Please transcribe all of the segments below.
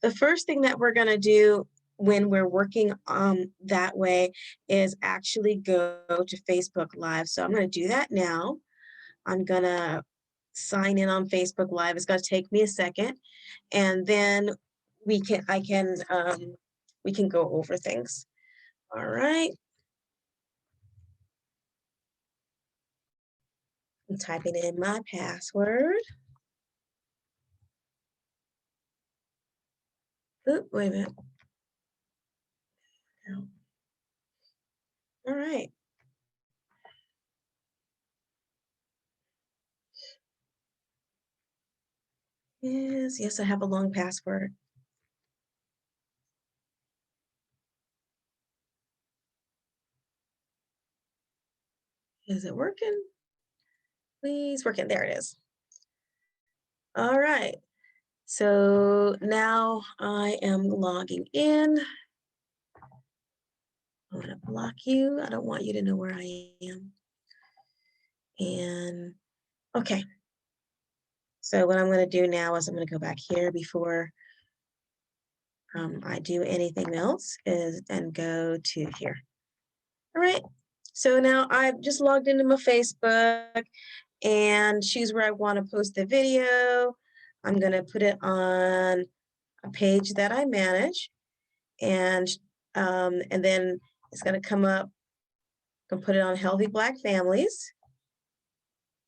the first thing that we're going to do when we're working that way is actually go to Facebook Live. So I'm going to do that now. I'm going to sign in on Facebook Live. It's going to take me a second, and then we can go over things. All right. I'm typing in my password. Oop, wait a minute. No. All right. Yes, I have a long password. Is it working? Please working. There it is. All right. So now I am logging in. I'm going to block you. I don't want you to know where I am. And okay. So what I'm going to do now is I'm going to go back here before I do anything else and go to here. All right. So now I've just logged into my Facebook and choose where I want to post the video. I'm going to put it on a page that I manage, and then it's going to come up. I'm going to put it on Healthy Black Families,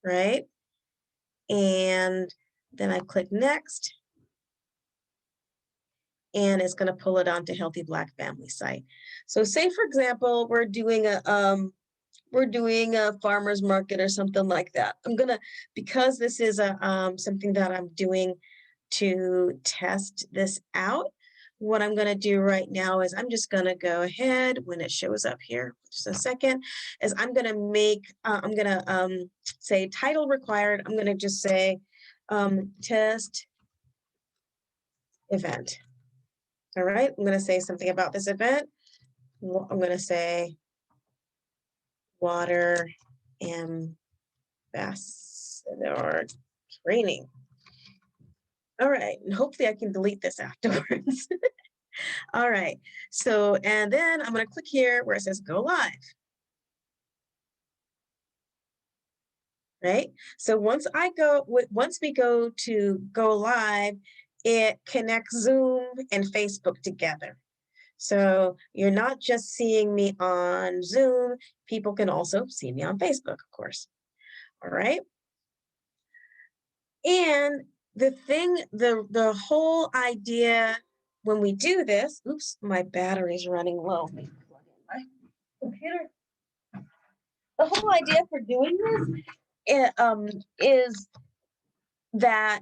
right? And then I click next, and it's going to pull it onto Healthy Black Family site. So say, for example, we're doing a farmer's market or something like that. I'm gonna, because this is something that I'm doing to test this out, what I'm gonna do right now is I'm just gonna go ahead when it shows up here, just a second, is I'm gonna say title required. I'm gonna just say test event. All right, I'm gonna say something about this event. I'm gonna say water ambassador training. All right, and hopefully I can delete this afterwards. All right, so, and then I'm gonna click here where it says go live. Right, so once we go to go live, it connects Zoom and Facebook together. So you're not just seeing me on Zoom, people can also see me on Facebook, of course. All right. And the whole idea when we do this, oops, my battery's running low. Let me plug in my computer. The whole idea for doing this is that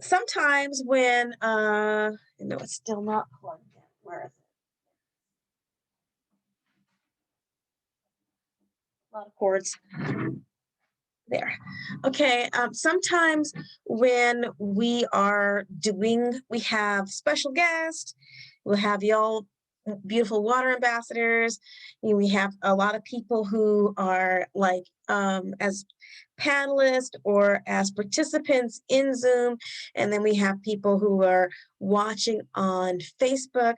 sometimes when, no, it's still not plugged in. Where is it? A lot of cords. There. Okay, sometimes when we have special guests, we'll have y'all beautiful water ambassadors. We have a lot of people who are like as panelists or as participants in Zoom, and then we have people who are watching on Facebook,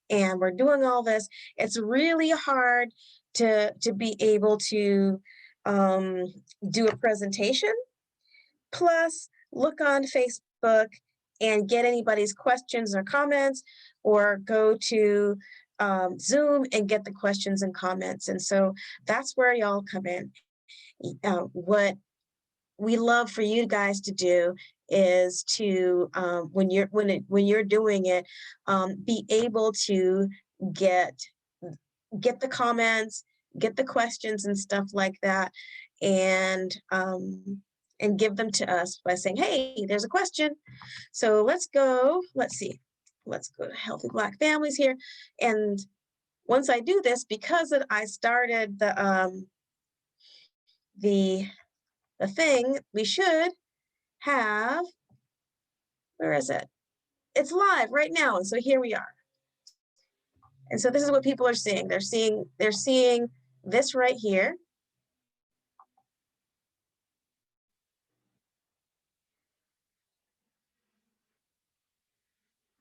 and we're doing all this. It's really hard to be able to do a presentation, plus look on Facebook and get anybody's questions or comments, or go to Zoom and get the questions and comments. And so that's where y'all come in. What we love for you guys to do is to when you're doing it, be able to get the comments, get the questions and stuff like that, and give them to us by saying, hey, there's a question. So let's see. Let's go to Healthy Black Families here. And once I do this, because I started the thing, we should have, where is it? It's live right now. And so here we are. And so this is what people are seeing. They're seeing this right here.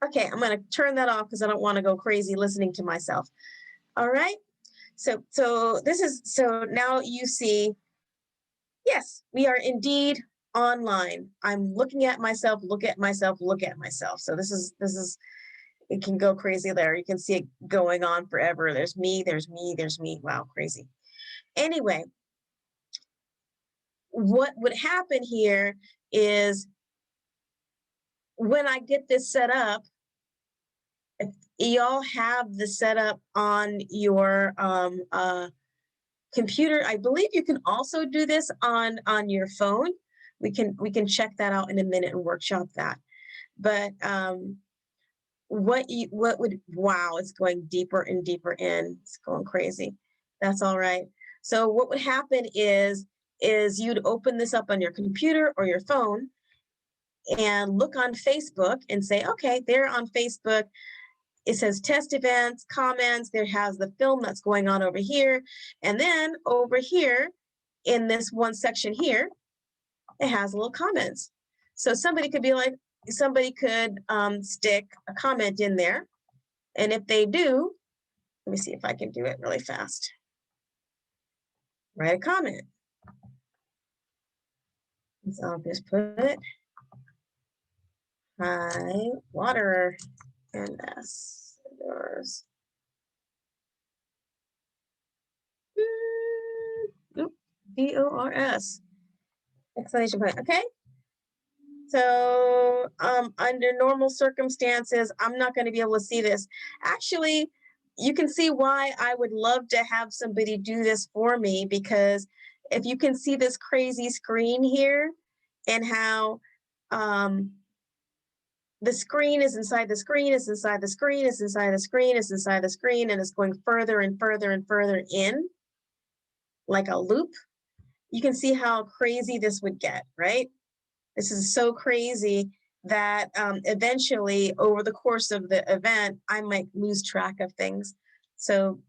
Okay, I'm going to turn that off because I don't want to go crazy listening to myself. All right. So now you see, yes, we are indeed online. I'm looking at myself, look at myself, look at myself. So this is it can go crazy there. You can see it going on forever. There's me, there's me, there's me. Wow, crazy. Anyway, what would happen here is when I get this set up, if y'all have the setup on your computer. I believe you can also do this on your phone. We can check that out in a minute and workshop that. But what would wow, it's going deeper and deeper in. It's going crazy. That's all right. So what would happen is you'd open this up on your computer or your phone and look on Facebook and say, okay, they're on Facebook. It says test events, comments. There has the film that's going on over here. And then over here in this one section here, it has little comments. So somebody could be like, somebody could stick a comment in there. And if they do, let me see if I can do it really fast. Write a comment. So I'll just put high water ambassadors. DORS. Exclamation point. Okay. So under normal circumstances, I'm not going to be able to see this. Actually, you can see why I would love to have somebody do this for me, because if you can see this crazy screen here and how the screen is inside the screen, is inside the screen, is inside the screen, is inside the screen, and it's going further and further and further in like a loop, you can see how crazy this would get, right? This is so crazy that eventually over the course of the event, I might lose track of things. So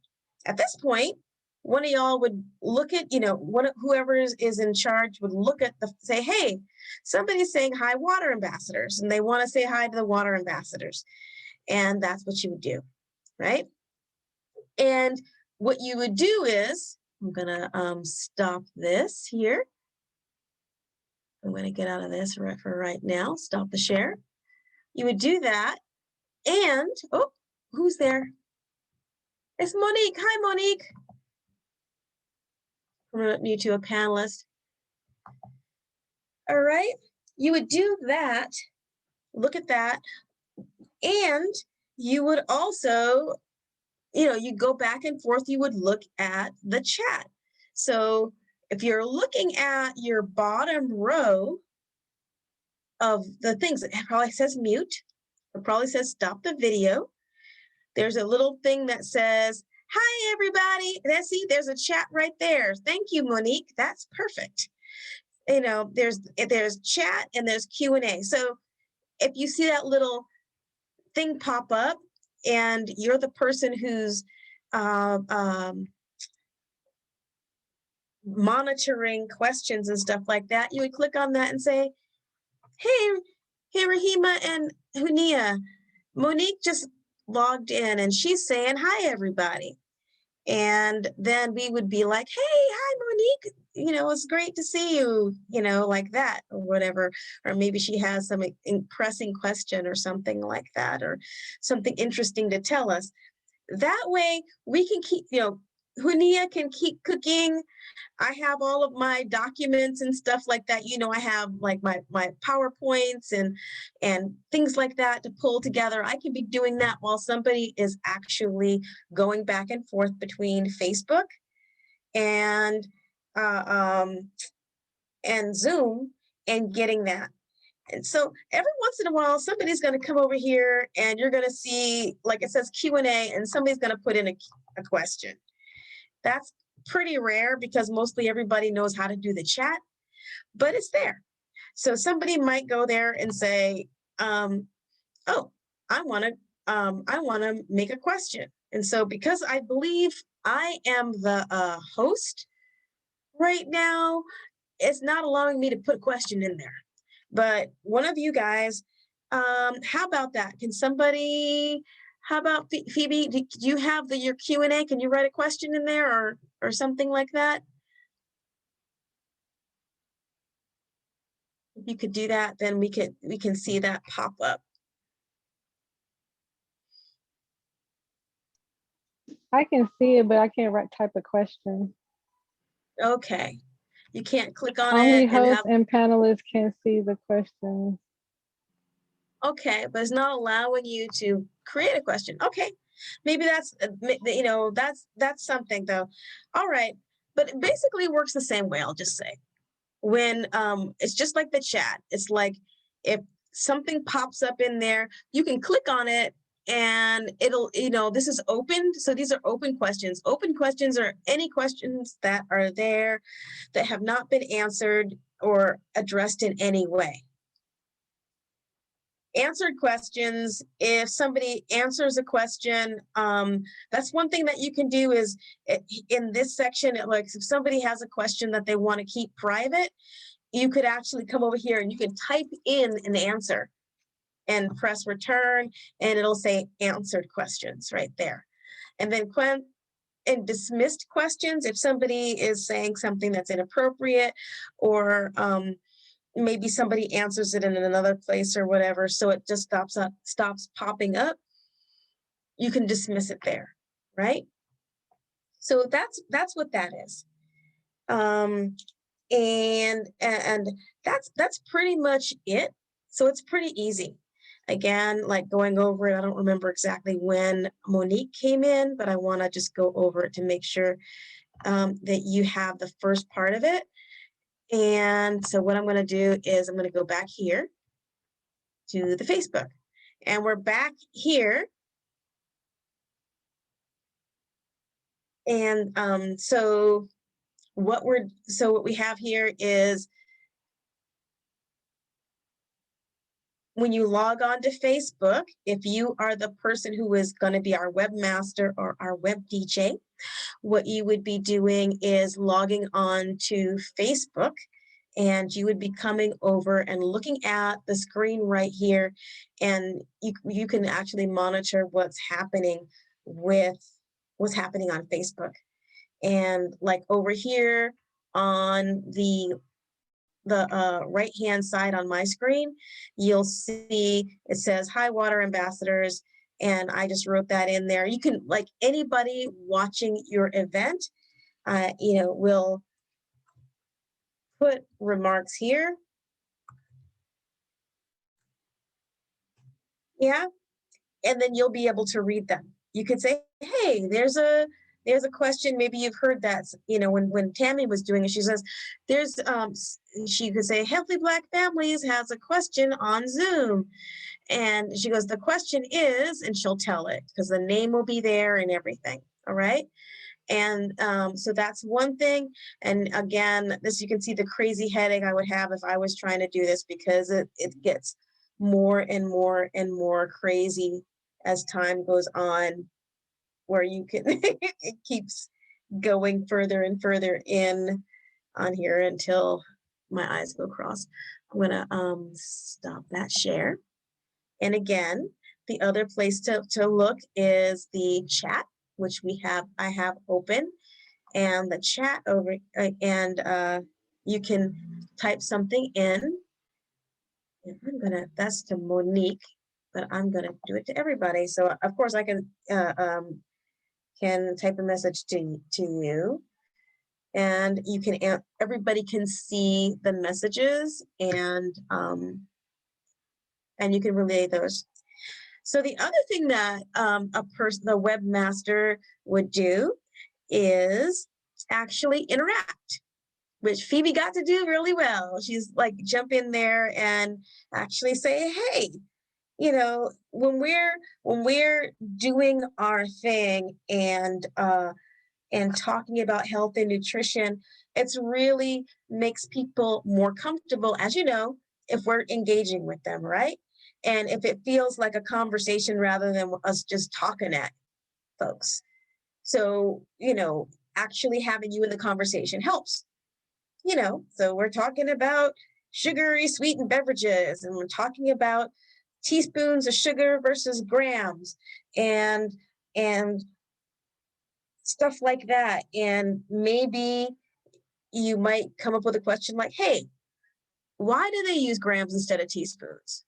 at this point, one of y'all would look at, whoever is in charge would look at say, hey, somebody's saying hi, water ambassadors, and they want to say hi to the water ambassadors. And that's what you would do, right? And what you would do is, I'm going to stop this here. I'm going to get out of this for right now. Stop the share. You would do that. And, oh, who's there? It's Monique. Hi, Monique. Promote you to a panelist. All right. You would do that. Look at that. And you would also, you go back and forth. You would look at the chat. So if you're looking at your bottom row of the things, it probably says mute. It probably says stop the video. There's a little thing that says, hi, everybody. See, there's a chat right there. Thank you, Monique. That's perfect. There's chat and there's Q&A. So if you see that little thing pop up and you're the person who's monitoring questions and stuff like that, you would click on that and say, hey, Rahima and Hunia, Monique just logged in and she's saying, hi, everybody. And then we would be like, hey, hi, Monique, it's great to see you, like that or whatever. Or maybe she has some pressing question or something like that, or something interesting to tell us. That way we can keep, Hunia can keep cooking. I have all of my documents and stuff like that. I have like my PowerPoints and things like that to pull together. I can be doing that while somebody is actually going back and forth between Facebook and Zoom and getting that. And so every once in a while, somebody's going to come over here and you're going to see, like it says Q&A, and somebody's going to put in a question. That's pretty rare because mostly everybody knows how to do the chat, but it's there. So somebody might go there and say, oh, I want to make a question. And so because I believe I am the host right now, it's not allowing me to put a question in there. But one of you guys How about that? Can somebody, how about Phoebe, do you have your Q&A? Can you write a question in there or something like that? If you could do that, then we can see that pop up. I can see it, but I can't type a question. Okay. You can't click on Only it and hosts have, and panelists can see the questions. okay, but it's not allowing you to create a question. Okay. Maybe that's, that's something though. All right. But it basically works the same way, I'll just say. When it's just like the chat. It's like if something pops up in there, you can click on it and it'll, this is open. So these are open questions. Open questions are any questions that are there that have not been answered or addressed in any way. Answered questions, if somebody answers a question, that's one thing that you can do is in this section, like if somebody has a question that they want to keep private, you could actually come over here and you can type in an answer and press return and it'll say answered questions right there. And then in dismissed questions, if somebody is saying something that's inappropriate or maybe somebody answers it in another place or whatever, so it just stops popping up, you can dismiss it there, right? So that's what that is. And that's pretty much it. So it's pretty easy. Again, like going over it, I don't remember exactly when Monique came in, but I want to just go over it to make sure that you have the first part of it. And so what I'm going to do is I'm going to go back here to the Facebook. And we're back here. And so what we have here is when you log on to Facebook, if you are the person who is going to be our webmaster or our web DJ, what you would be doing is logging on to Facebook and you would be coming over and looking at the screen right here and you can actually monitor what's happening on Facebook. And like over here on the right hand side on my screen, you'll see it says hi water ambassadors, and I just wrote that in there. You can, like, anybody watching your event will put remarks here. Yeah, and then you'll be able to read them. You could say, hey, there's a question, maybe you've heard that, when Tammy was doing it, she says, she could say, Healthy Black Families has a question on Zoom. And she goes, the question is, and she'll tell it because the name will be there and everything. All right. And so that's one thing. And again, you can see the crazy headache I would have if I was trying to do this, because it gets more and more and more crazy as time goes on, where you can, it keeps going further and further in on here until my eyes go cross. I'm gonna stop that share. And again, the other place to look is the chat, which I have open, and the chat over, and you can type something in. And that's to Monique, but I'm gonna do it to everybody. So of course I can type a message to you, and you can, everybody can see the messages, and you can relay those. So the other thing that the webmaster would do is actually interact, which Phoebe got to do really well. She's like, jump in there and actually say, hey, when we're doing our thing and talking about health and nutrition, it's really makes people more comfortable, as you know, if we're engaging with them, right? And if it feels like a conversation rather than us just talking at folks. So, actually having you in the conversation helps. So we're talking about sugary sweetened beverages, and we're talking about teaspoons of sugar versus grams, and stuff like that. And maybe you might come up with a question like, hey, why do they use grams instead of teaspoons?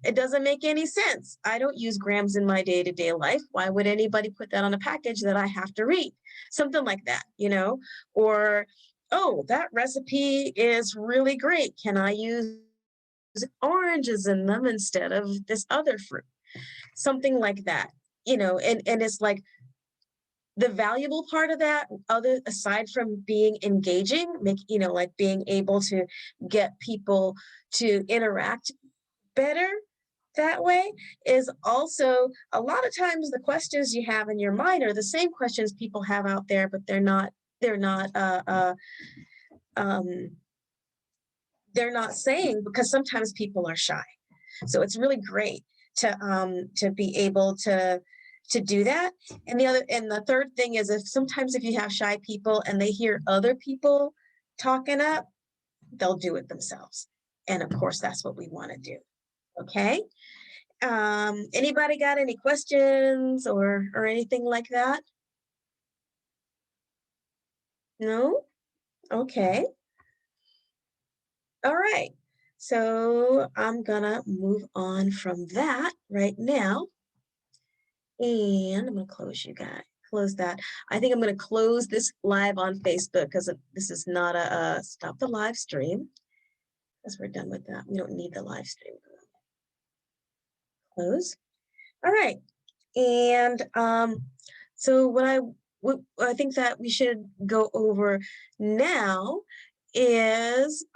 It doesn't make any sense. I don't use grams in my day-to-day life. Why would anybody put that on a package that I have to read? Something like that, or, oh, that recipe is really great. Can I use oranges in them instead of this other fruit? Something like that, and it's like the valuable part of that, other aside from being engaging, like being able to get people to interact better that way, is also a lot of times the questions you have in your mind are the same questions people have out there, but um, they're not saying, because sometimes people are shy. So it's really great to be able to do that. And the third thing is, if you have shy people and they hear other people talking up, they'll do it themselves. And of course, that's what we want to do. Okay. Anybody got any questions or anything like that? No? Okay. All right. So I'm gonna move on from that right now. And I'm gonna close that. I think I'm gonna close this live on Facebook because this is not a stop the live stream, because we're done with that. We don't need the live stream. Close. All right. And so what I think that we should go over now is,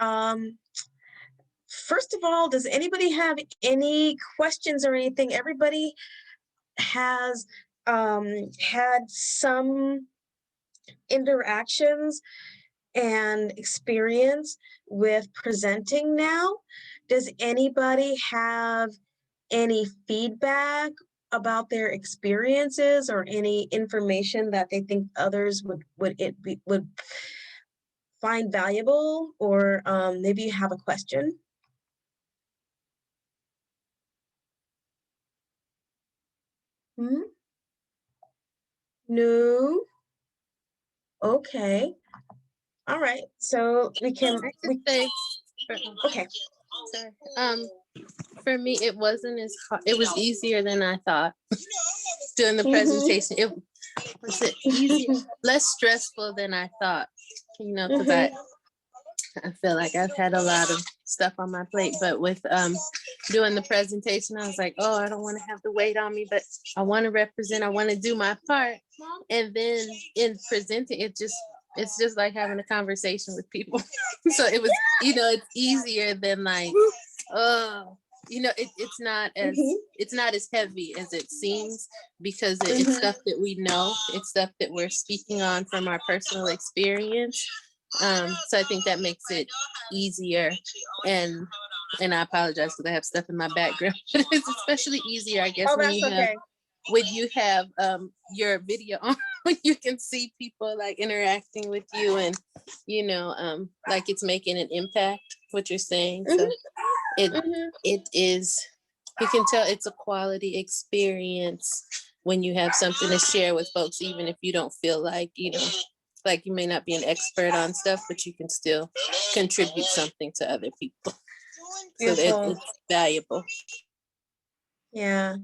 first of all, does anybody have any questions or anything? Everybody has had some interactions and experience with presenting now. Does anybody have any feedback about their experiences or any information that they think others would find valuable, or maybe you have a question? No? Okay. All right. So I could say, okay. sorry. For me, it wasn't as hard. It was easier than I thought doing the presentation. It was easier, less stressful than I thought. Because I feel like I've had a lot of stuff on my plate, but with doing the presentation, I was like, oh, I don't want to have the weight on me, but I want to represent, I want to do my part. And then in presenting, it's just like having a conversation with people. So it was, it's easier than like, oh, it's not as heavy as it seems, because it's stuff that we know, it's stuff that we're speaking on from our personal experience. So I think that makes it easier, and I apologize because I have stuff in my background, but it's especially easier, I guess, when you have your video on, when you can see people like interacting with you, and like it's making an impact, what you're saying. So it is, you can tell it's a quality experience when you have something to share with folks, even if you don't feel like, like you may not be an expert on stuff, but you can still contribute something to other people. So it's valuable. Yeah.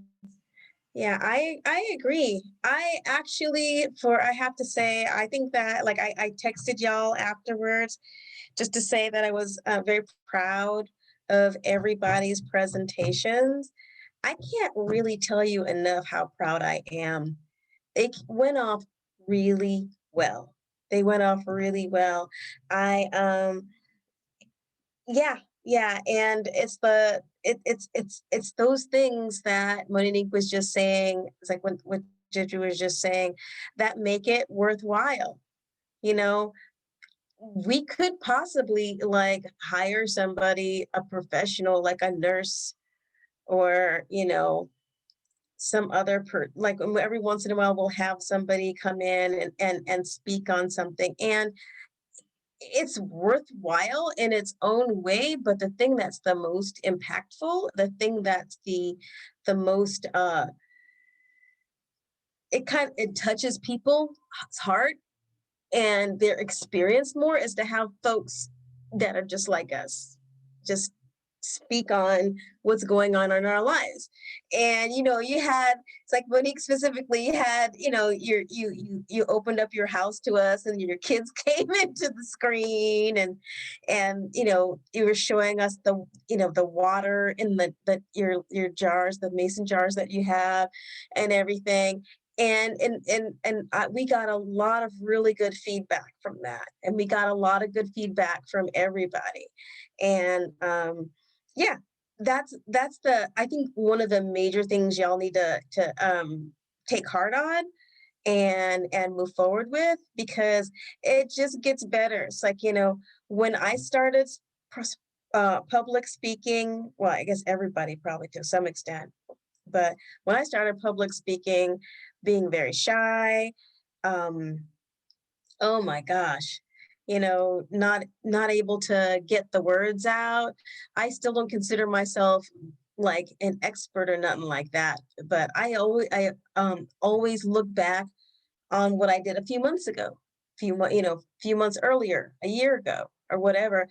Yeah, I agree. I actually, I have to say, I think that, like, I texted y'all afterwards just to say that I was very proud of everybody's presentations. I can't really tell you enough how proud I am. It went off really well. They went off really well. Yeah, and it's those things that Monique was just saying. It's like what Gigi was just saying, that make it worthwhile. We could possibly like hire somebody, a professional, like a nurse, or some other like every once in a while we'll have somebody come in and speak on something, and it's worthwhile in its own way, but the thing that's the most impactful, the thing that's the most it touches people's heart and their experience more, is to have folks that are just like us just speak on what's going on in our lives. And you had, it's like Monique specifically, you had, you opened up your house to us and your kids came into the screen, and you were showing us the water in your jars, the mason jars that you have and everything. And we got a lot of really good feedback from that, and we got a lot of good feedback from everybody. And yeah, that's I think one of the major things y'all need to take heart on and move forward with, because it just gets better. It's like, when I started public speaking, well, I guess everybody probably to some extent, but when I started public speaking, being very shy, oh my gosh, not able to get the words out. I still don't consider myself like an expert or nothing like that, but I always look back on what I did a few months ago, few months earlier, a year ago, or whatever,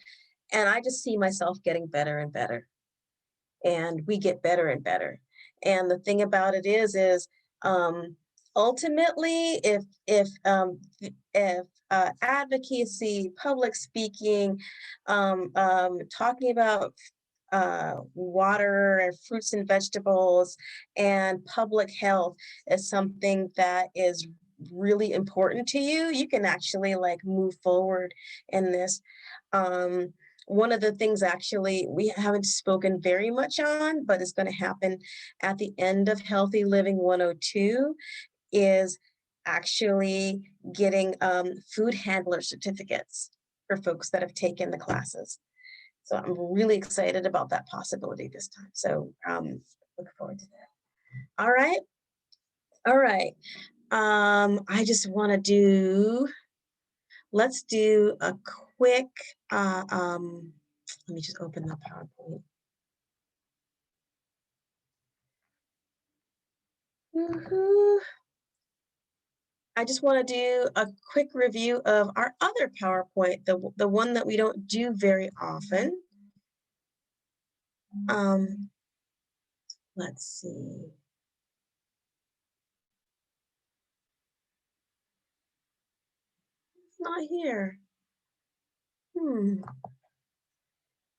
and I just see myself getting better and better, and we get better and better. And the thing about it is um, ultimately, if advocacy, public speaking, talking about water and fruits and vegetables and public health is something that is really important to you, you can actually like move forward in this. Um, One of the things actually we haven't spoken very much on, but it's going to happen at the end of Healthy Living 102, is actually getting food handler certificates for folks that have taken the classes. So I'm really excited about that possibility this time. So look forward to that. All right. All right. I just want to let's do a quick, let me just open the PowerPoint. Woohoo. I just want to do a quick review of our other PowerPoint, the one that we don't do very often. Let's see. It's not here.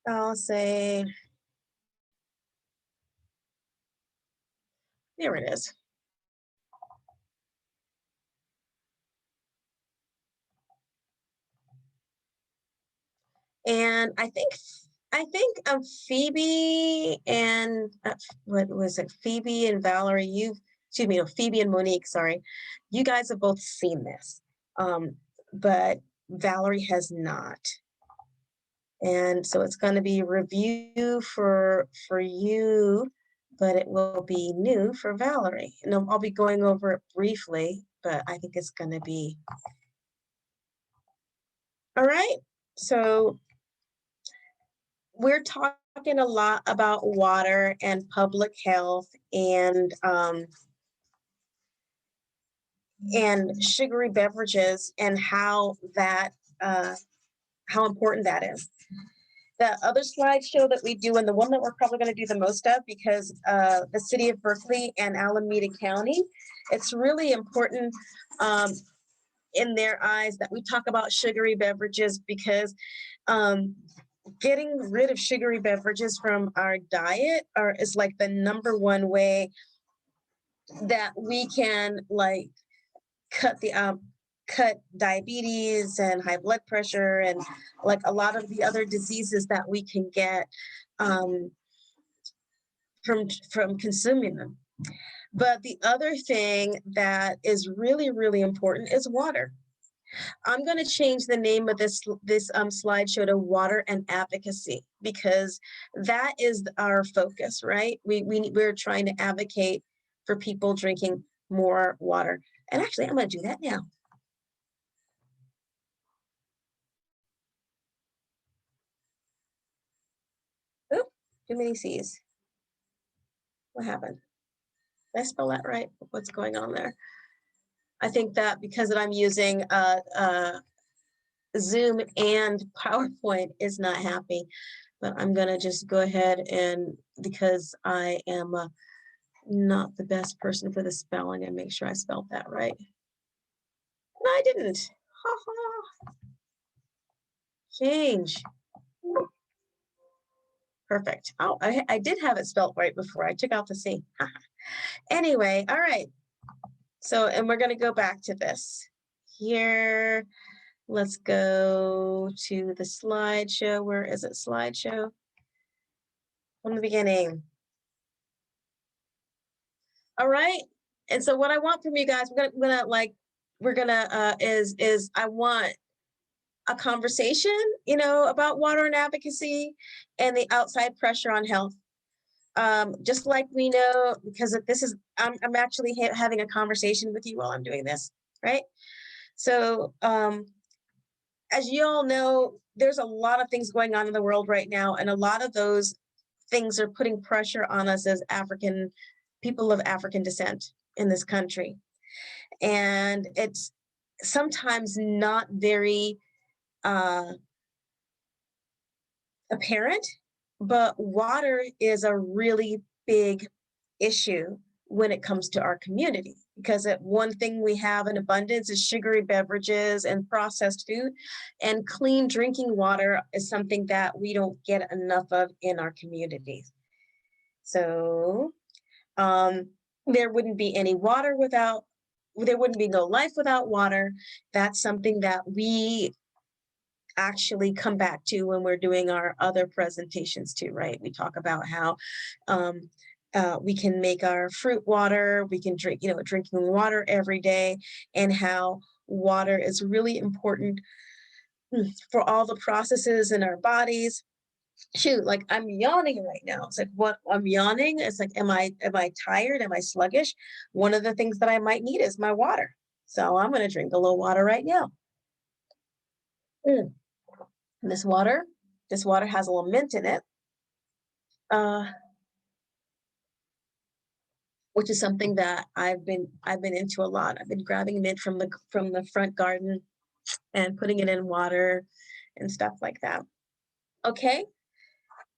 I'll say, there it is. And I think Phoebe and what was it? Phoebe and Valerie, excuse me, no, Phoebe and Monique, sorry. You guys have both seen this, but Valerie has not. And so it's going to be review for you, but it will be new for Valerie. And I'll be going over it briefly, but I think it's going to be all right. So we're talking a lot about water and public health and sugary beverages and how important that is. The other slideshow that we do, and the one that we're probably going to do the most of, because the city of Berkeley and Alameda County, it's really important in their eyes that we talk about sugary beverages, because getting rid of sugary beverages from our diet is like the number one way that we can like cut diabetes and high blood pressure and like a lot of the other diseases that we can get from consuming them. But the other thing that is really, really important is water. I'm going to change the name of this slideshow to Water and Advocacy, because that is our focus, right? We're trying to advocate for people drinking more water. And actually, I'm going to do that now. Too many C's. What happened? Did I spell that right? What's going on there? I think that because I'm using Zoom and PowerPoint is not happy, but I'm gonna just go ahead and, because I am not the best person for the spelling, and make sure I spelled that right. No, I didn't. Ha ha. Change. Perfect. Oh, I did have it spelled right before I took out the C. Anyway, all right. So, and we're going to go back to this here. Let's go to the slideshow. Where is it? Slideshow. From the beginning. All right. And so what I want from you guys, I want a conversation, about water and advocacy and the outside pressure on health. Just like we know, because I'm actually having a conversation with you while I'm doing this, right? So, as you all know, there's a lot of things going on in the world right now, and a lot of those things are putting pressure on us as people of African descent in this country. And it's sometimes not very apparent, but water is a really big issue when it comes to our community, because one thing we have in abundance is sugary beverages and processed food, and clean drinking water is something that we don't get enough of in our communities. So there wouldn't be there wouldn't be no life without water. That's something that we actually come back to when we're doing our other presentations too, right? We talk about how we can make our fruit water, we can drink, drinking water every day, and how water is really important for all the processes in our bodies. Shoot, like I'm yawning right now. It's like, what? I'm yawning. It's like, am I tired? Am I sluggish? One of the things that I might need is my water. So I'm going to drink a little water right now. This water has a little mint in it, which is something that I've been into a lot. I've been grabbing mint from the front garden and putting it in water and stuff like that. Okay.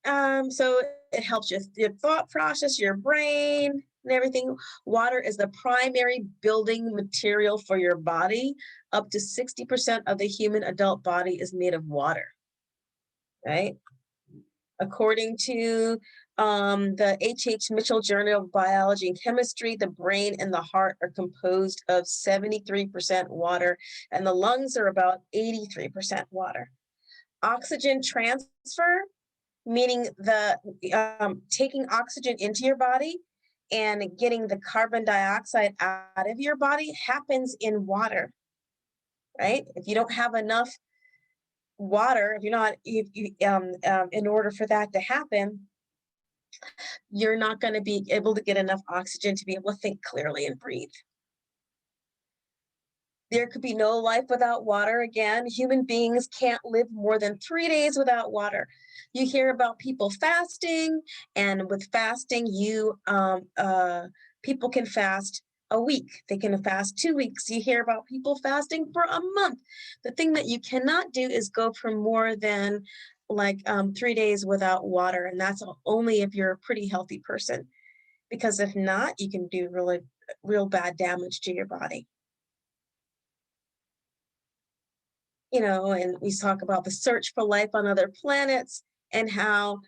So it helps your thought process, your brain, and everything. Water is the primary building material for your body. Up to 60% of the human adult body is made of water. Right? According to the H.H. Mitchell Journal of Biology and Chemistry, the brain and the heart are composed of 73% water, and the lungs are about 83% water. Oxygen transfer, meaning taking oxygen into your body and getting the carbon dioxide out of your body, happens in water, right? If you don't have enough water, in order for that to happen, you're not going to be able to get enough oxygen to be able to think clearly and breathe. There could be no life without water. Again, human beings can't live more than 3 days without water. You hear about people fasting, and with fasting, people can fast a week. They can fast 2 weeks. You hear about people fasting for a month. The thing that you cannot do is go for more than 3 days without water, and that's only if you're a pretty healthy person. Because if not, you can do real bad damage to your body. And we talk about the search for life on other planets, and how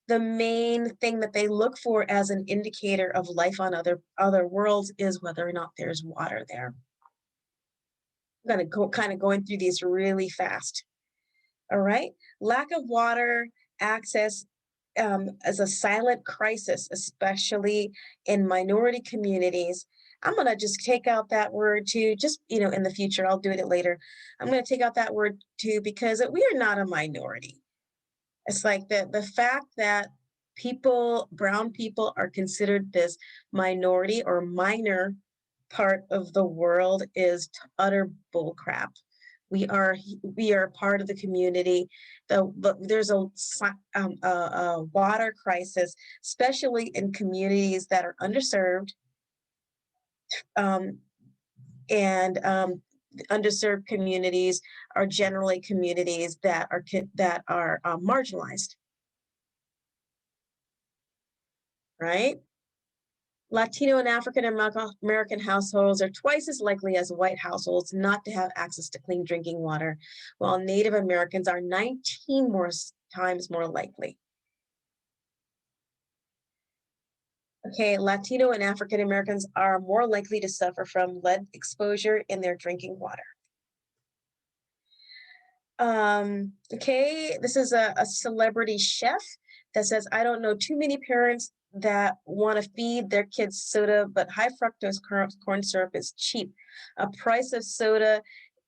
the main thing that they look for as an indicator of life on other worlds is whether or not there's water there. I'm going to go kind of going through these really fast. All right. Lack of water access is a silent crisis, especially in minority communities. I'm going to just take out that word too, just, in the future, I'll do it later. I'm going to take out that word too, because we are not a minority. It's like the fact that brown people are considered this minority or minor part of the world is utter bullcrap. We are part of the community. There's a water crisis, especially in communities that are underserved, and underserved communities are generally communities that are marginalized, right? Latino and African American households are twice as likely as white households not to have access to clean drinking water, while Native Americans are 19 times more likely. Okay, Latino and African Americans are more likely to suffer from lead exposure in their drinking water. Okay, this is a celebrity chef that says, I don't know too many parents that want to feed their kids soda, but high fructose corn syrup is cheap. A price of soda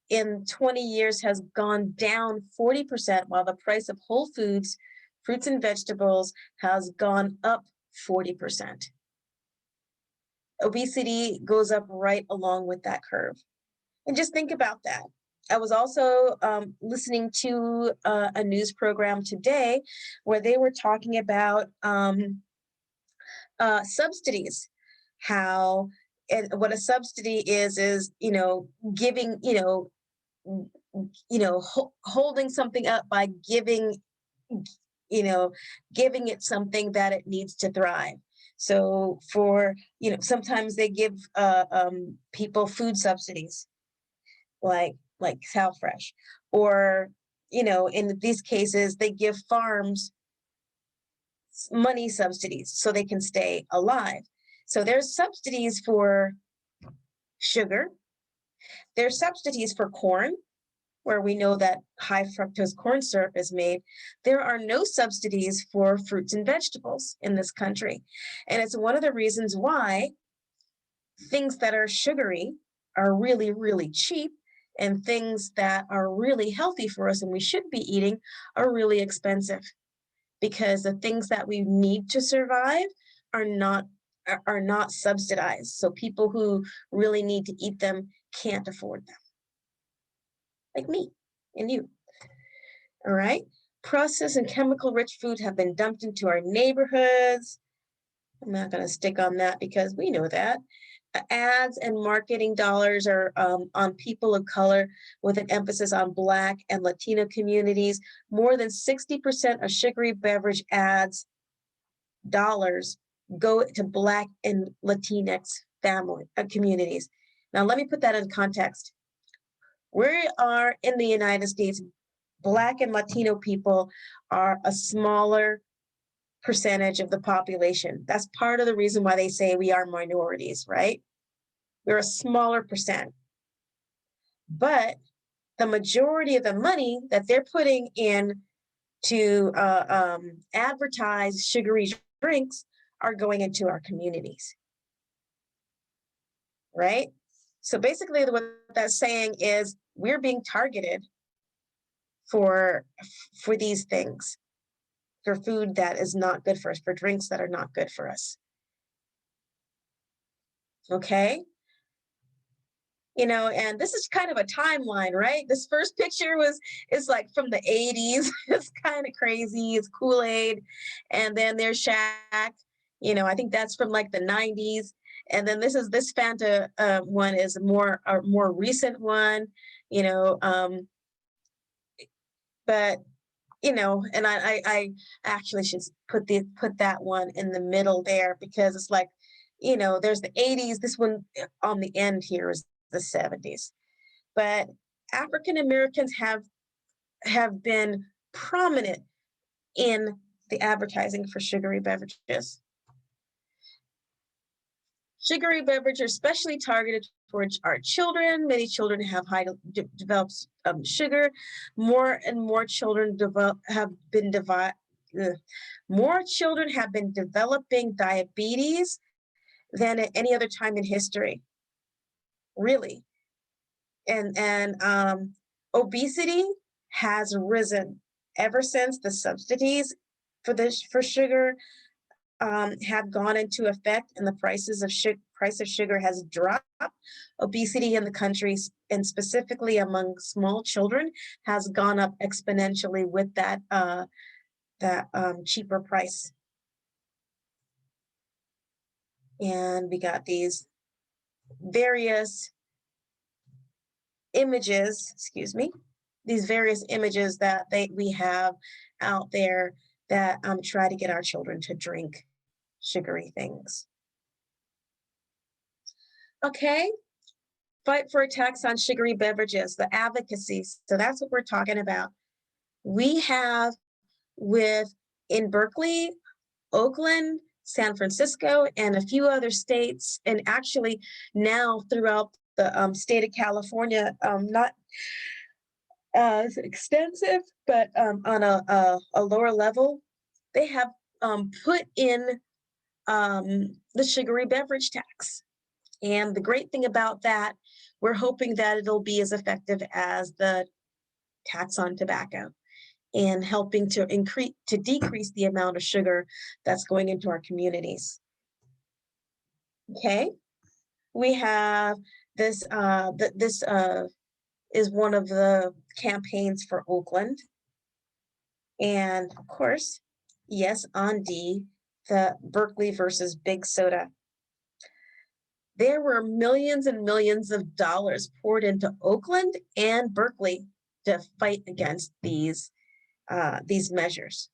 in 20 years has gone down 40%, while the price of whole foods, fruits and vegetables has gone up 40%. Obesity goes up right along with that curve. And just think about that. I was also listening to a news program today where they were talking about subsidies, how, and what a subsidy is, giving, holding something up by giving it something that it needs to thrive. So for, sometimes they give people food subsidies, like CalFresh, or, in these cases, they give farms money subsidies so they can stay alive. So there's subsidies for sugar. There's subsidies for corn, where we know that high fructose corn syrup is made. There are no subsidies for fruits and vegetables in this country. And it's one of the reasons why things that are sugary are really, really cheap, and things that are really healthy for us and we should be eating are really expensive, because the things that we need to survive are not subsidized. So people who really need to eat them can't afford them, like me and you. All right. Processed and chemical-rich food have been dumped into our neighborhoods. I'm not going to stick on that because we know that. Ads and marketing dollars are on people of color, with an emphasis on Black and Latino communities. More than 60% of sugary beverage ads dollars go to Black and Latinx family communities. Now, let me put that in context. We are in the United States. Black and Latino people are a smaller percentage of the population. That's part of the reason why they say we are minorities, right? We're a smaller percent. But the majority of the money that they're putting in to advertise sugary drinks are going into our communities, right? So basically what that's saying is we're being targeted for these things, for food that is not good for us, for drinks that are not good for us. Okay. And this is kind of a timeline, right? This first picture is like from the 80s. It's kind of crazy. It's Kool-Aid. And then there's Shaq. I think that's from like the 90s. And then this Fanta one is a more recent one, but and I actually should put that one in the middle there, because it's like, there's the 80s. This one on the end here is the 70s. But African Americans have been prominent in the advertising for sugary beverages. Sugary beverages are especially targeted towards our children. Many children have developed sugar. More and more children have been developing diabetes than at any other time in history, really. And obesity has risen ever since the subsidies for sugar have gone into effect and the price of sugar has dropped, obesity in the country, and specifically among small children, has gone up exponentially with that cheaper price. And we got these various images, these various images that we have out there that try to get our children to drink sugary things. Okay, fight for a tax on sugary beverages, the advocacy. So that's what we're talking about. We have in Berkeley, Oakland, San Francisco, and a few other states, and actually now throughout the state of California, not as extensive, but on a lower level, they have put in the sugary beverage tax. And the great thing about that, we're hoping that it'll be as effective as the tax on tobacco and helping to decrease the amount of sugar that's going into our communities. Okay, we have this, this is one of the campaigns for Oakland. And of course, yes, on D, the Berkeley versus Big Soda. There were millions and millions of dollars poured into Oakland and Berkeley to fight against these measures.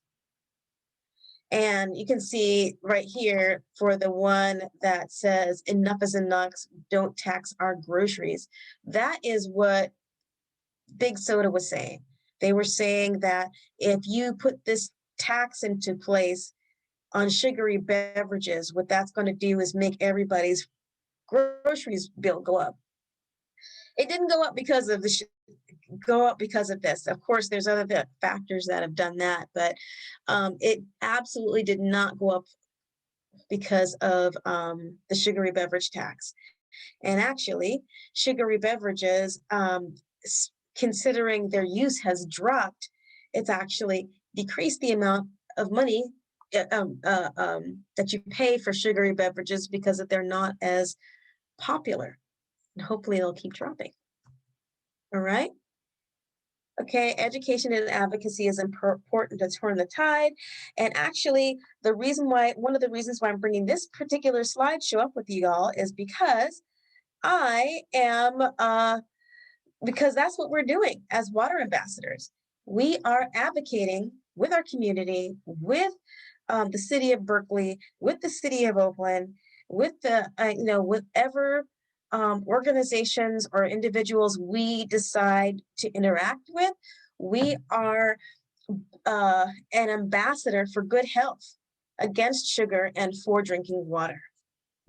And you can see right here for the one that says enough is enough, don't tax our groceries. That is what Big Soda was saying. They were saying that if you put this tax into place on sugary beverages, what that's going to do is make everybody's groceries bill go up. It didn't go up because of this. Of course, there's other factors that have done that, but it absolutely did not go up because of the sugary beverage tax. And actually, sugary beverages, considering their use has dropped, it's actually decreased the amount of money that you pay for sugary beverages because they're not as popular. And hopefully it'll keep dropping. All right. Okay, education and advocacy is important to turn the tide. And actually, one of the reasons why I'm bringing this particular slideshow up with you all is because because that's what we're doing as water ambassadors. We are advocating with our community, with the city of Berkeley, with the city of Oakland, with whatever organizations or individuals we decide to interact with. We are an ambassador for good health, against sugar, and for drinking water.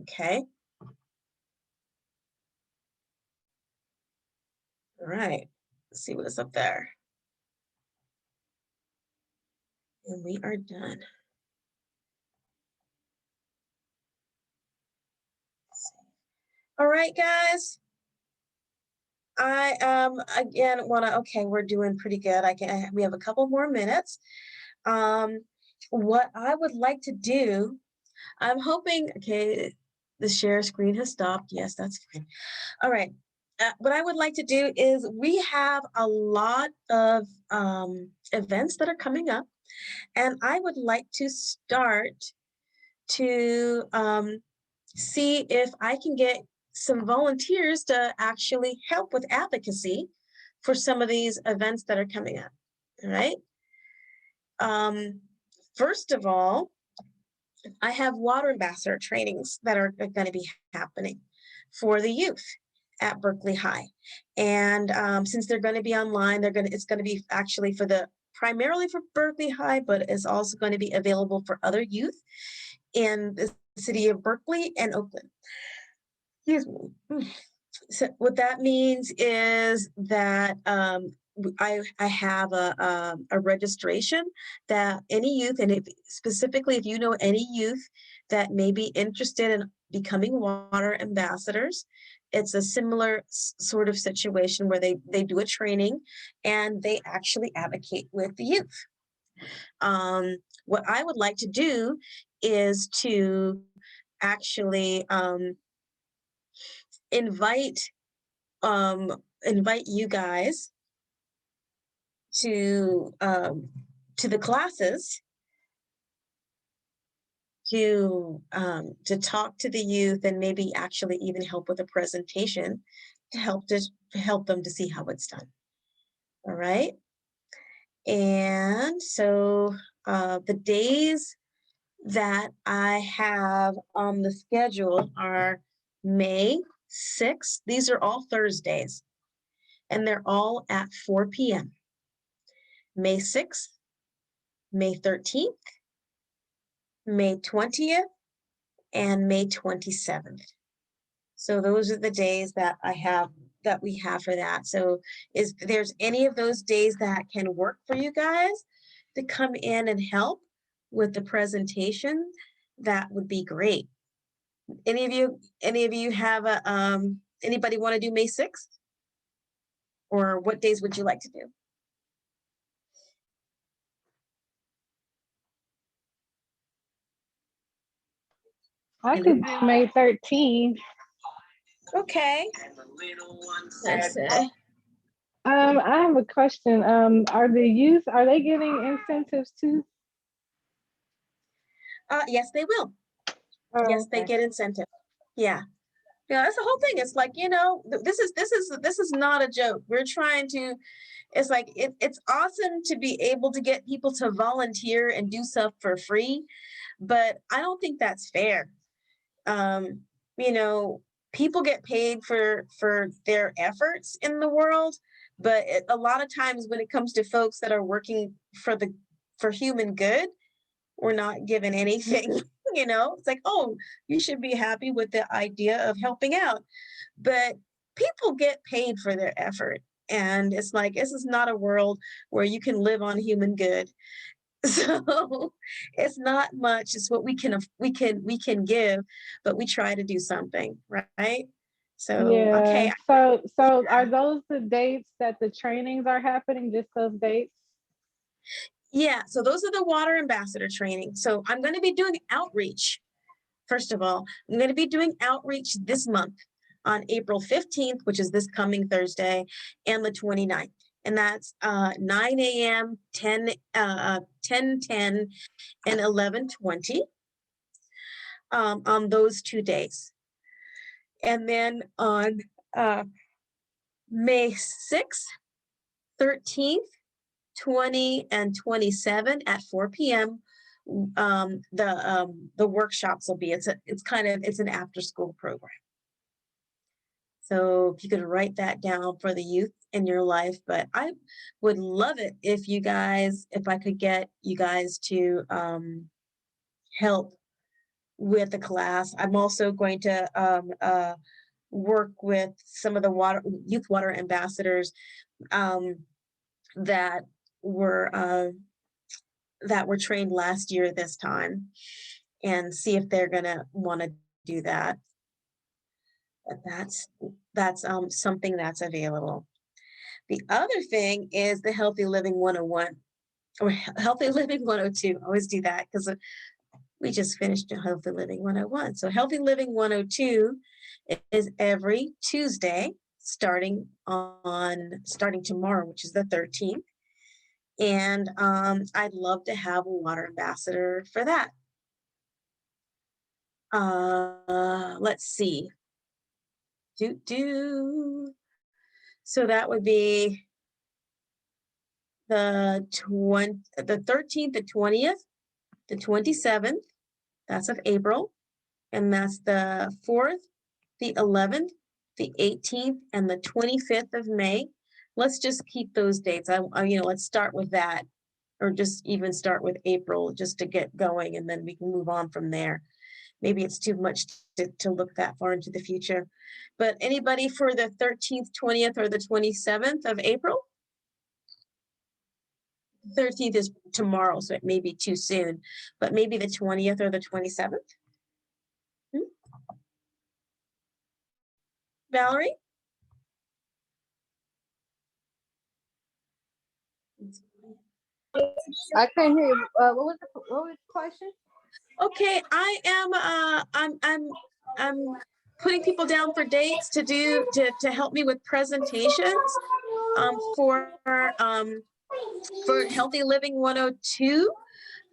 Okay. All right, let's see what's up there. And we are done. All right, guys. I again okay, we're doing pretty good. We have a couple more minutes. What I would like to do, I'm hoping, okay, the share screen has stopped. Yes, that's fine. All right. What I would like to do is we have a lot of events that are coming up, and I would like to start to see if I can get some volunteers to actually help with advocacy for some of these events that are coming up. All right. First of all, I have water ambassador trainings that are going to be happening for the youth at Berkeley High. And since they're going to be online, it's going to be actually primarily for Berkeley High, but it's also going to be available for other youth in the city of Berkeley and Oakland. Excuse me. So what that means is that I have a registration that any youth, and specifically if you know any youth that may be interested in becoming water ambassadors, it's a similar sort of situation where they do a training and they actually advocate with the youth. what I would like to do is to actually invite you guys to the classes to talk to the youth and maybe actually even help with a presentation to help them to see how it's done. All right. And so the days that I have on the schedule are May 6th. These are all Thursdays, and they're all at 4 p.m. May 6th, May 13th, May 20th, and May 27th. So those are the days that we have for that. So if there's any of those days that can work for you guys to come in and help with the presentation, that would be great. Any of you have anybody want to do May 6th? Or what days would you like to do? I could do May 13th. Okay. Let's see. I have a question. Are the youth, are they getting incentives too? Yes, they will. Oh, yes, they okay. get incentive. Yeah. Yeah, that's the whole thing. It's like, this is not a joke. We're trying to, it's like, it's awesome to be able to get people to volunteer and do stuff for free, but I don't think that's fair. You know, people get paid for their efforts in the world, but a lot of times when it comes to folks that are working for human good, we're not given anything. It's like, oh, you should be happy with the idea of helping out, but people get paid for their effort, and it's like, this is not a world where you can live on human good. So it's not much. It's what we can give, but we try to do something, right? So Yeah. okay. So are those the dates that the trainings are happening? Just those dates? Yeah, so those are the water ambassador training. So I'm going to be doing outreach. First of all, I'm going to be doing outreach this month on April 15th, which is this coming Thursday, and the 29th. And that's 9 a.m., 10, 10:10, and 11:20 on those 2 days. And then on May 6th, 13th, 20, and 27 at 4 p.m. The workshops will be, it's an after school program. So if you could write that down for the youth in your life, but I would love it if I could get you guys to help with the class. I'm also going to work with some of the youth water ambassadors that were trained last year this time, and see if they're gonna want to do that. But that's something that's available. The other thing is the Healthy Living 101 or Healthy Living 102. I always do that because we just finished Healthy Living 101. So Healthy Living 102 is every Tuesday starting tomorrow, which is the 13th. And I'd love to have a water ambassador for that. Let's see. So that would be the 13th, the 20th, the 27th, that's of April, and that's the 4th, the 11th, the 18th, and the 25th of May. Let's just keep those dates. Let's start with that, or just even start with April just to get going, and then we can move on from there. Maybe it's too much to look that far into the future. But anybody for the 13th, 20th, or the 27th of April? 13th is tomorrow, so it may be too soon, but maybe the 20th or the 27th? Valerie? I couldn't hear you. What was the question? Okay, I'm putting people down for dates to do to help me with presentations for Healthy Living 102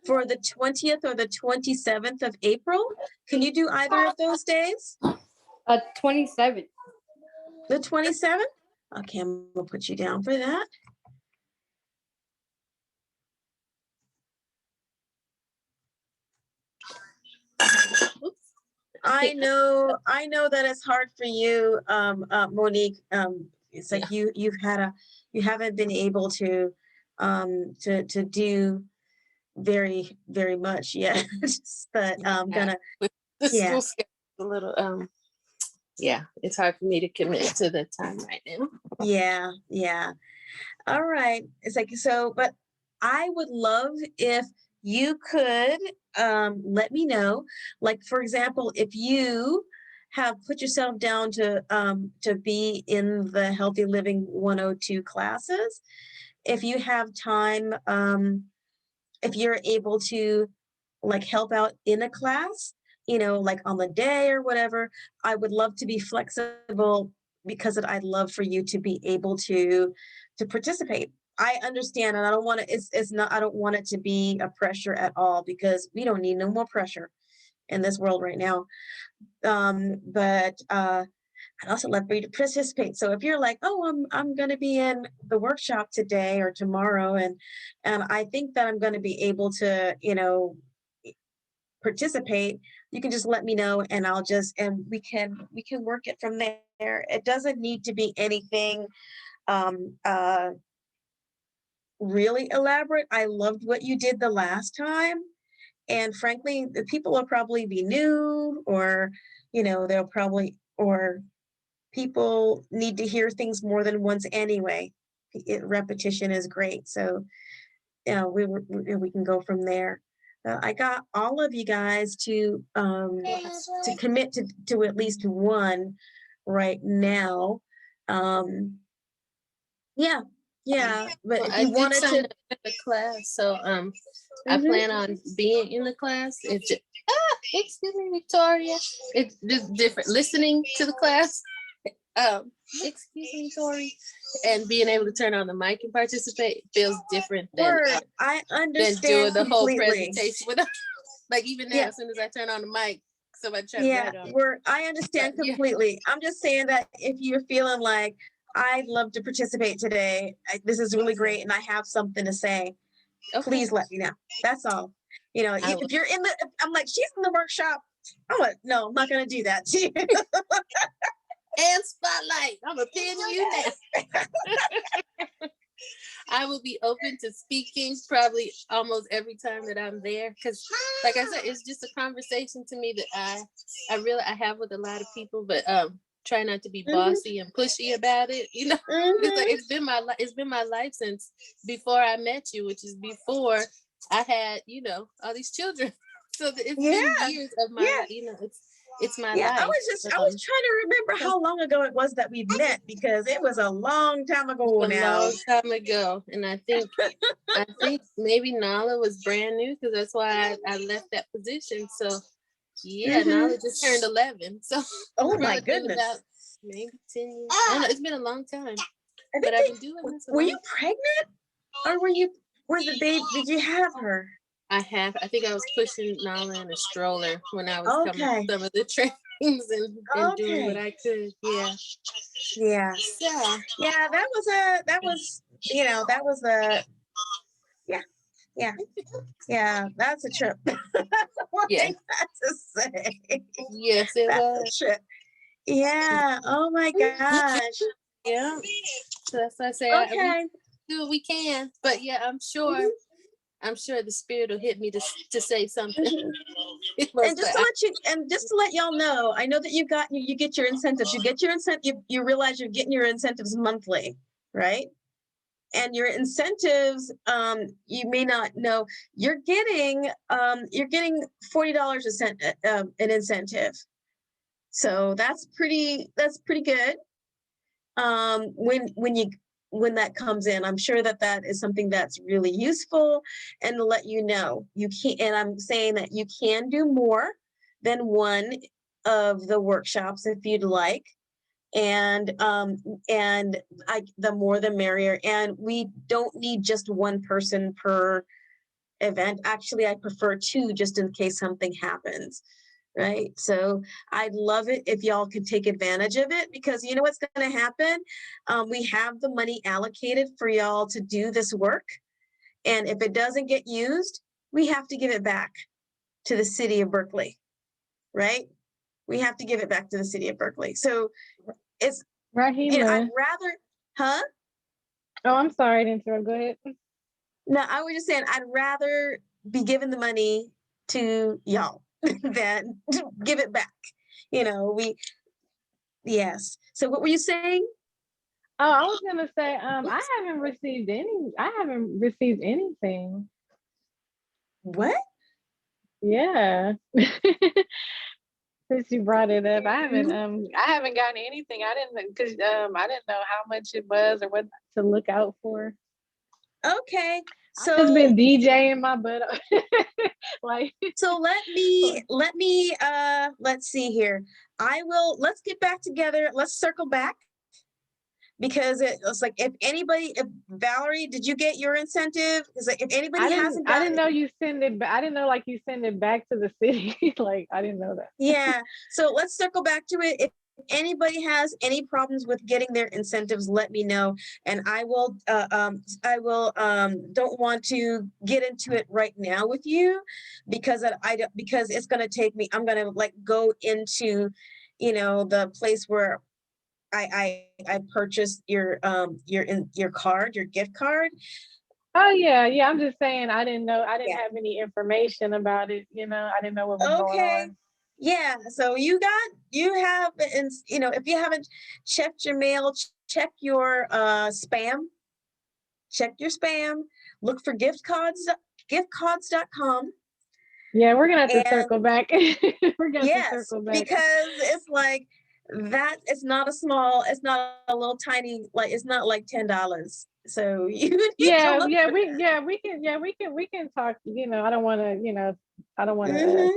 for the 20th or the 27th of April. Can you do either of those days? 27. The 27th? Okay, I'm gonna put you down for that. I know that it's hard for you, Monique. It's like you haven't been able to do very much yet. But I'm gonna The yeah. school schedule a little yeah, it's hard for me to commit to the time right now. Yeah. All right. It's like so, but I would love if you could let me know. Like for example, if you have put yourself down to be in the Healthy Living 102 classes, if you have time, if you're able to like help out in a class, like on the day or whatever, I would love to be flexible because I'd love for you to be able to participate. I understand, and I don't want to. It's not. I don't want it to be a pressure at all because we don't need no more pressure in this world right now. But I'd also love for you to participate. So if you're like, oh, I'm going to be in the workshop today or tomorrow, and I think that I'm going to be able to, participate, you can just let me know, and we can work it from there. It doesn't need to be anything really elaborate. I loved what you did the last time, and frankly, the people will probably be new, or they'll probably or people need to hear things more than once anyway. Repetition is great. So, we can go from there. I got all of you guys to commit to at least one right now. Yeah. But Well, if I you did wanted sign to, up for the class, so I plan on being in the class. It's just, excuse me, Victoria. It's just different. Listening to the class. Excuse me, Tori, and being able to turn on the mic and participate feels different than I than understand doing the whole completely. presentation with. Like even now, Yeah. as soon as I turn on the mic, somebody try to write on. I understand Yeah. completely. I'm just saying that if you're feeling like I'd love to participate today, this is really great, and I have something to say, please let me know. That's all. If you're in I'm like, she's in the workshop. I'm like, no, I'm not gonna do that to you. And spotlight. I'm gonna pin you now. I will be open to speaking probably almost every time that I'm there, because like I said, it's just a conversation to me that I have with a lot of people, but try not to be bossy and pushy about it. It's like it's been my life since before I met you, which is before I had all these children. So it's been years of my life. It's my life. I was trying to remember how long ago it was that we met, because it was a long time ago now. A long time ago. And I think maybe Nala was brand new, because that's why I left that position. So Nala just turned 11. So oh my goodness. About maybe 10 years. I don't know, it's been a long time. But I've been doing this. Were you pregnant? Or was the baby, did you have her? I think I was pushing Nala in a stroller when I was coming to some of the trainings and doing what I could. Yeah, that's a trip. That's one thing I have to say. Yes, it was a trip. Yeah. Oh my gosh. Yeah. So that's why I say we do what we can. But yeah, I'm sure the spirit will hit me to say something. And just to let y'all know, I know that you get your incentives. You get your incentive. You realize you're getting your incentives monthly, right? And your incentives, you may not know, you're getting $40 an incentive. So that's pretty good. When you when that comes in. I'm sure that that is something that's really useful, and to let you know you can't, and I'm saying that you can do more than one of the workshops if you'd like. And the more the merrier. And we don't need just one person per event. Actually, I prefer two just in case something happens. Right. So I'd love it if y'all could take advantage of it, because you know what's going to happen? We have the money allocated for y'all to do this work. And if it doesn't get used, we have to give it back to the city of Berkeley. Right. We have to give it back to the city of Berkeley. So it's, you know, I'd Rahima. rather, huh? Oh, I'm sorry to interrupt. Go ahead. No, I was just saying, I'd rather be giving the money to y'all than to give it back. You know, yes. So what were you saying? Oh, I was gonna say, I haven't received anything. What? Yeah. Since you brought it up, I haven't gotten anything. I didn't know how much it was or what to look out for. Okay. I've just So been DJing my butt off. Like, so let's see here. Let's get back together. Let's circle back, because it was like, if Valerie, did you get your incentive? Because like, if anybody hasn't I gotten didn't know you send it. I didn't know like you send it back to the city. Like, I didn't know that. yeah. So let's circle back to it. If anybody has any problems with getting their incentives, let me know. And I will don't want to get into it right now with you, because because it's going to take me, I'm going to like go into, you know, the place where I purchased your card, your gift card. Oh yeah, yeah. I'm just saying I didn't know. I didn't Yeah. have any information about it. You know, I didn't know what was going Okay. on. Yeah. So you have, and you know, if you haven't checked your mail, check your spam. Check your spam. Look for giftcards.com. Yeah, we're gonna have to And circle back. We're gonna have to yes, circle back. because it's like that. It's not it's not a little tiny, like it's not like $10. So you need to Yeah, look for we can talk. You know, I don't want to. You know, I don't want to Mhm.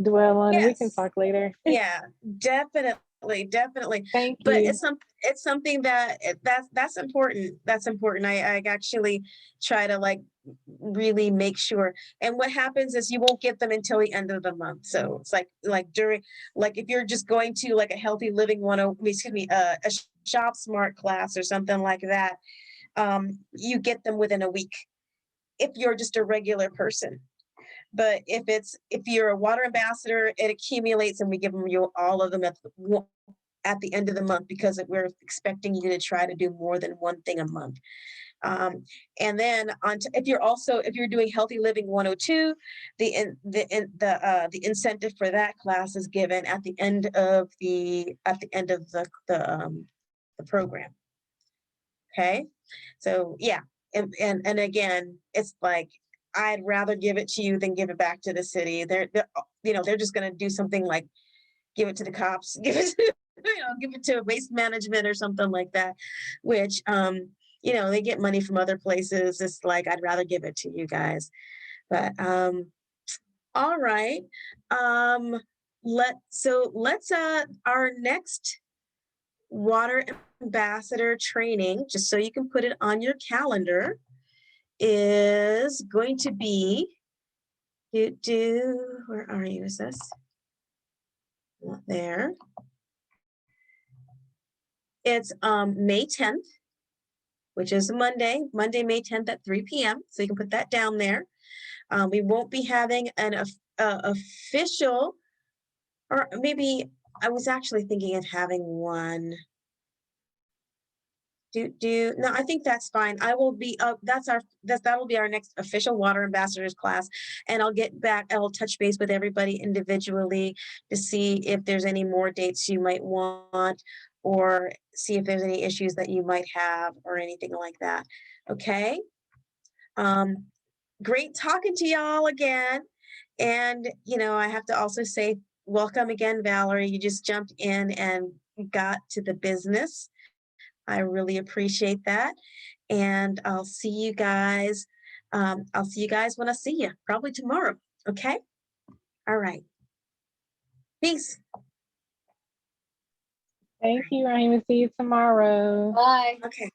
dwell on it. We can Yes. talk later. Yeah, definitely. Thank But you. it's something that's important. That's important. I actually try to like really make sure. And what happens is you won't get them until the end of the month. So it's like during, like if you're just going to like a healthy living a shop smart class or something like that, you get them within a week if you're just a regular person. But if you're a water ambassador, it accumulates, and we give you all of them at the end of the month, because we're expecting you to try to do more than one thing a month. And then if you're doing Healthy Living 102, the incentive for that class is given at the end of the program. Okay, so yeah, and again, it's like, I'd rather give it to you than give it back to the city. They're just going to do something like give it to the cops, give it to waste management or something like that, which they get money from other places. It's like, I'd rather give it to you guys. But all right. Let's our next water ambassador training, just so you can put it on your calendar, is going to be where are you? Is this not there? It's May 10th, which is a Monday, May 10th at 3 p.m. So you can put that down there. We won't be having an official, or maybe I was actually thinking of having one. No, I think that's fine. I will be that'll be our next official water ambassadors class, and I'll touch base with everybody individually to see if there's any more dates you might want, or see if there's any issues that you might have or anything like that. Okay. Great talking to y'all again. And I have to also say welcome again, Valerie. You just jumped in and got to the business. I really appreciate that. And I'll see you guys. I'll see you guys when I see you, probably tomorrow. Okay. All right. Peace. Thank you, Raheem. See you tomorrow. Bye. Okay.